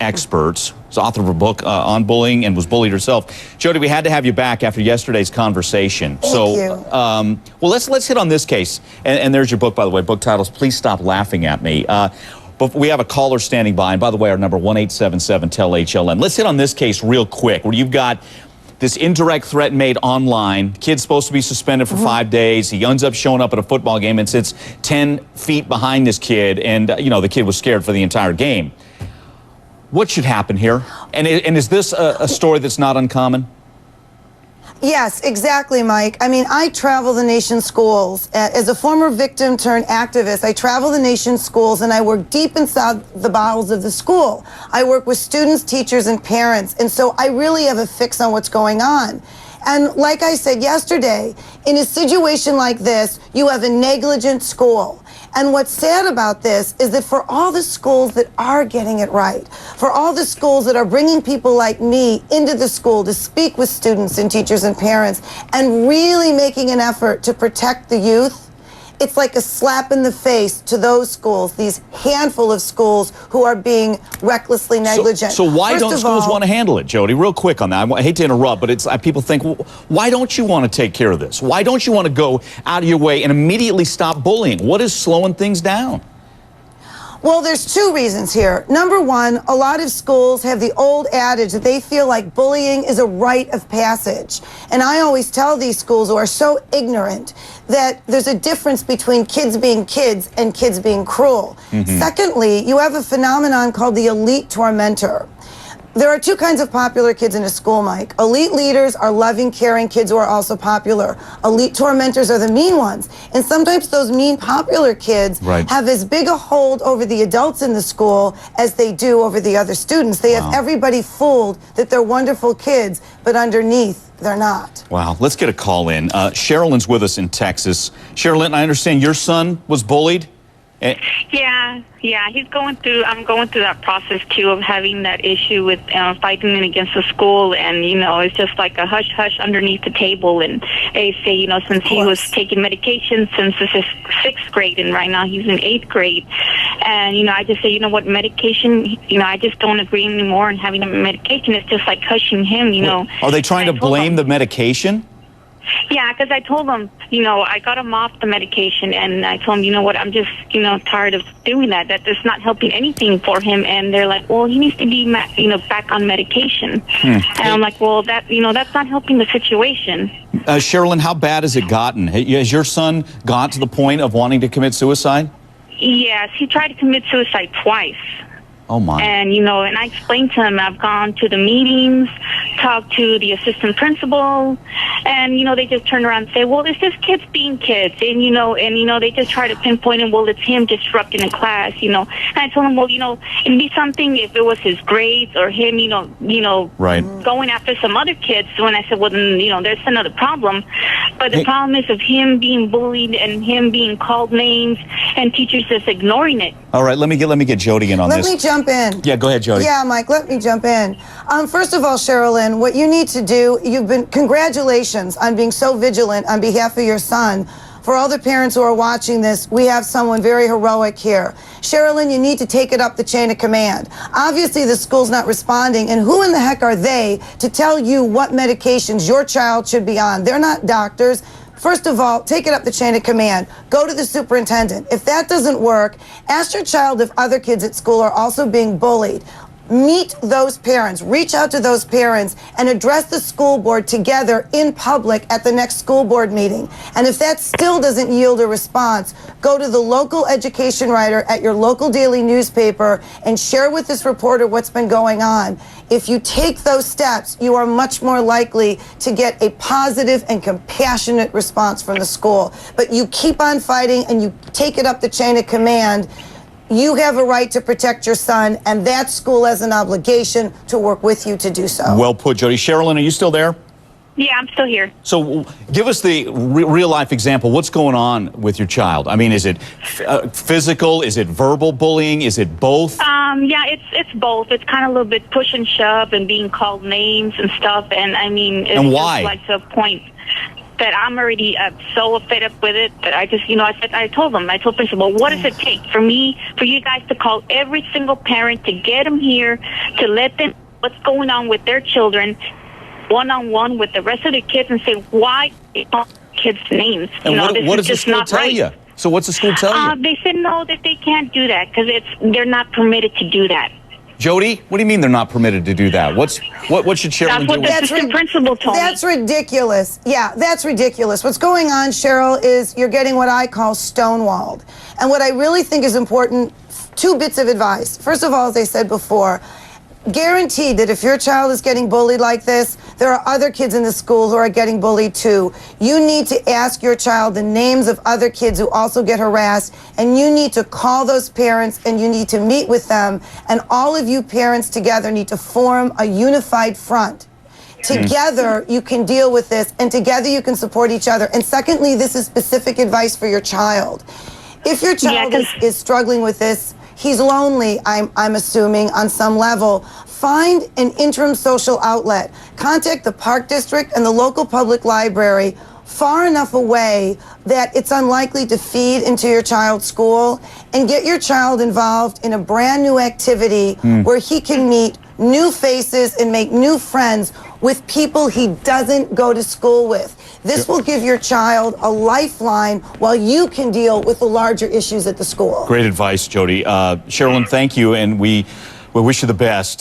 expert. She's author of a book on bullying and was bullied herself. Jodee, we had to have you back after yesterday's conversation. Thank you. Well, let's hit on this case. And there's your book, by the way. Book titles, Please Stop Laughing at Me. But we have a caller standing by. And by the way, our number 1-877-TEL-HLN. Let's hit on this case real quick, where you've got this indirect threat made online. Kid's supposed to be suspended for 5 days. He ends up showing up at a football game and sits 10 feet behind this kid. And, the kid was scared for the entire game. What should happen here? And is this a story that's not uncommon? Yes, exactly, Mike. I mean, I travel the nation's schools. As a former victim turned activist, I travel the nation's schools and I work deep inside the bowels of the school. I work with students, teachers, and parents. And so I really have a fix on what's going on. And like I said yesterday, in a situation like this, you have a negligent school. And what's sad about this is that for all the schools that are getting it right, for all the schools that are bringing people like me into the school to speak with students and teachers and parents and really making an effort to protect the youth, it's like a slap in the face to those schools, these handful of schools who are being recklessly negligent. So why don't schools want to handle it, Jodee? Real quick on that. I hate to interrupt, but it's people think, well, why don't you want to take care of this? Why don't you want to go out of your way and immediately stop bullying? What is slowing things down? Well, there's two reasons here. Number one, a lot of schools have the old adage that they feel like bullying is a rite of passage. And I always tell these schools who are so ignorant that there's a difference between kids being kids and kids being cruel. Secondly, you have a phenomenon called the elite tormentor. There are two kinds of popular kids in a school, Mike. Elite leaders are loving, caring kids who are also popular. Elite tormentors are the mean ones. And sometimes those mean, popular kids have as big a hold over the adults in the school as they do over the other students. They have everybody fooled that they're wonderful kids, but underneath, they're not. Wow. Let's get a call in. Sherilyn's with us in Texas. Sherilyn, I understand your son was bullied? Yeah, he's going through. I'm going through that process too of having that issue with fighting against the school, and it's just like a hush hush underneath the table. And they say, since he was taking medication since this is 6th grade, and right now he's in 8th grade, and I just say, what, medication? I just don't agree anymore in having a medication. It's just like hushing him. Are they trying to blame the medication? Yeah, because I told him, I got him off the medication, and I told him, what, I'm just, tired of doing that. That's not helping anything for him. And they're like, well, he needs to be, back on medication. And I'm like, well, that's not helping the situation. Sherilyn, how bad has it gotten? Has your son got to the point of wanting to commit suicide? Yes, he tried to commit suicide twice. Oh, my. And, and I explained to him, I've gone to the meetings, talked to the assistant principal, and, they just turn around and say, well, it's just kids being kids. And, they just try to pinpoint it, well, it's him disrupting the class, And I told him, well, it'd be something if it was his grades or him, going after some other kids. When I said, well, then, there's another problem. But the problem is of him being bullied and him being called names and teachers just ignoring it. All right, let me get Jodee in on this. Let me jump in. Yeah, go ahead, Jodee. Yeah, Mike, let me jump in. First of all, Sherilyn, what you need to do, congratulations on being so vigilant on behalf of your son. For all the parents who are watching this, we have someone very heroic here. Sherilyn, you need to take it up the chain of command. Obviously, the school's not responding, and who in the heck are they to tell you what medications your child should be on? They're not doctors. First of all, take it up the chain of command. Go to the superintendent. If that doesn't work, ask your child if other kids at school are also being bullied. Meet those parents, reach out to those parents, and address the school board together in public at the next school board meeting. And if that still doesn't yield a response, go to the local education writer at your local daily newspaper and share with this reporter what's been going on. If you take those steps, you are much more likely to get a positive and compassionate response from the school. But you keep on fighting and you take it up the chain of command. You have a right to protect your son, and that school has an obligation to work with you to do so. Well put, Jodee. Sherilyn, are you still there? Yeah, I'm still here. So give us the real-life example. What's going on with your child? I mean, is it physical? Is it verbal bullying? Is it both? Yeah, it's both. It's kind of a little bit push and shove and being called names and stuff. And, I mean, it's and why? Just like to a point. that I'm already so fed up with it that I just, I told principal, what does it take for you guys to call every single parent to get them here, to let them know what's going on with their children, one-on-one with the rest of the kids, and say why they call kids names. And what does the school tell you? So what's the school tell you? They said no, that they can't do that because they're not permitted to do that. Jodee, what do you mean they're not permitted to do that? What should Cheryl do? That's what the assistant principal told me. That's ridiculous. Yeah, that's ridiculous. What's going on, Cheryl, is you're getting what I call stonewalled. And what I really think is important, 2 bits of advice. First of all, as I said before, guaranteed that if your child is getting bullied like this, there are other kids in the school who are getting bullied too. You need to ask your child the names of other kids who also get harassed, and you need to call those parents and you need to meet with them, and all of you parents together need to form a unified front. Together you can deal with this, and together you can support each other. And secondly, this is specific advice for your child. If your child is struggling with this, he's lonely, I'm assuming, on some level. Find an interim social outlet. Contact the Park District and the local public library far enough away that it's unlikely to feed into your child's school, and get your child involved in a brand new activity where he can meet new faces and make new friends with people he doesn't go to school with. This will give your child a lifeline while you can deal with the larger issues at the school. Great advice, Jodee. Sherilyn, thank you, and we wish you the best.